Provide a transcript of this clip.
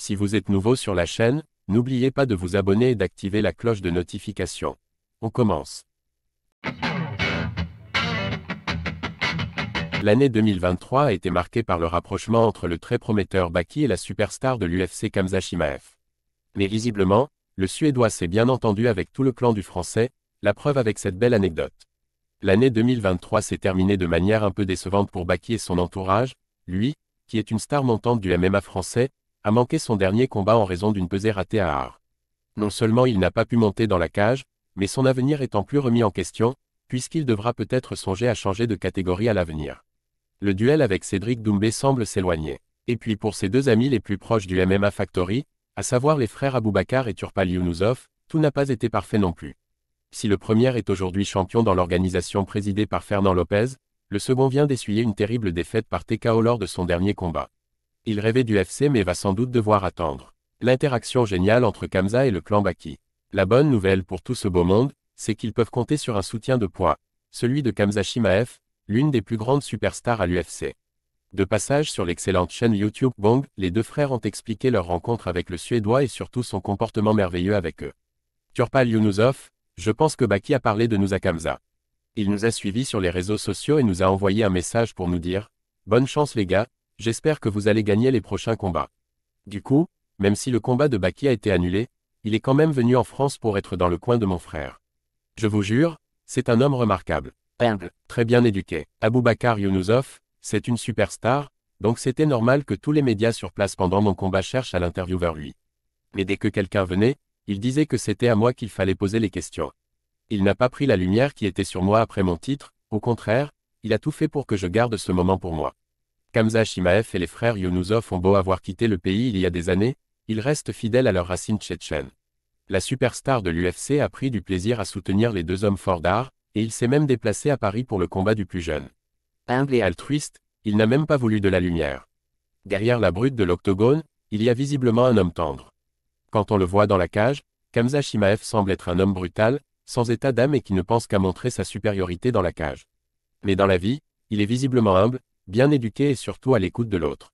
Si vous êtes nouveau sur la chaîne, n'oubliez pas de vous abonner et d'activer la cloche de notification. On commence. L'année 2023 a été marquée par le rapprochement entre le très prometteur Baki et la superstar de l'UFC Khamzat Chimaev. Mais visiblement, le Suédois s'est bien entendu avec tout le clan du Français, la preuve avec cette belle anecdote. L'année 2023 s'est terminée de manière un peu décevante pour Baki et son entourage. Lui, qui est une star montante du MMA français, a manqué son dernier combat en raison d'une pesée ratée à Arles. Non seulement il n'a pas pu monter dans la cage, mais son avenir étant plus remis en question, puisqu'il devra peut-être songer à changer de catégorie à l'avenir. Le duel avec Cédric Doumbé semble s'éloigner. Et puis pour ses deux amis les plus proches du MMA Factory, à savoir les frères Aboubakar et Turpal Younusov, tout n'a pas été parfait non plus. Si le premier est aujourd'hui champion dans l'organisation présidée par Fernand Lopez, le second vient d'essuyer une terrible défaite par TKO lors de son dernier combat. Il rêvait du UFC mais va sans doute devoir attendre. L'interaction géniale entre Khamzat et le clan Baki. La bonne nouvelle pour tout ce beau monde, c'est qu'ils peuvent compter sur un soutien de poids, celui de Khamzat Chimaev, l'une des plus grandes superstars à l'UFC. De passage sur l'excellente chaîne YouTube Bong, les deux frères ont expliqué leur rencontre avec le Suédois et surtout son comportement merveilleux avec eux. Turpal Younusov, je pense que Baki a parlé de nous à Khamzat. Il nous a suivis sur les réseaux sociaux et nous a envoyé un message pour nous dire « Bonne chance les gars, j'espère que vous allez gagner les prochains combats ». Du coup, même si le combat de Baki a été annulé, il est quand même venu en France pour être dans le coin de mon frère. Je vous jure, c'est un homme remarquable. Humble, très bien éduqué. Aboubakar Younusov, c'est une superstar, donc c'était normal que tous les médias sur place pendant mon combat cherchent à l'interviewer lui. Mais dès que quelqu'un venait, il disait que c'était à moi qu'il fallait poser les questions. Il n'a pas pris la lumière qui était sur moi après mon titre, au contraire, il a tout fait pour que je garde ce moment pour moi. Khamzat Chimaev et les frères Younusov ont beau avoir quitté le pays il y a des années, ils restent fidèles à leurs racines tchétchènes. La superstar de l'UFC a pris du plaisir à soutenir les deux hommes forts d'art, et il s'est même déplacé à Paris pour le combat du plus jeune. Humble et altruiste, il n'a même pas voulu de la lumière. Derrière la brute de l'octogone, il y a visiblement un homme tendre. Quand on le voit dans la cage, Khamzat Chimaev semble être un homme brutal, sans état d'âme et qui ne pense qu'à montrer sa supériorité dans la cage. Mais dans la vie, il est visiblement humble, bien éduqué et surtout à l'écoute de l'autre.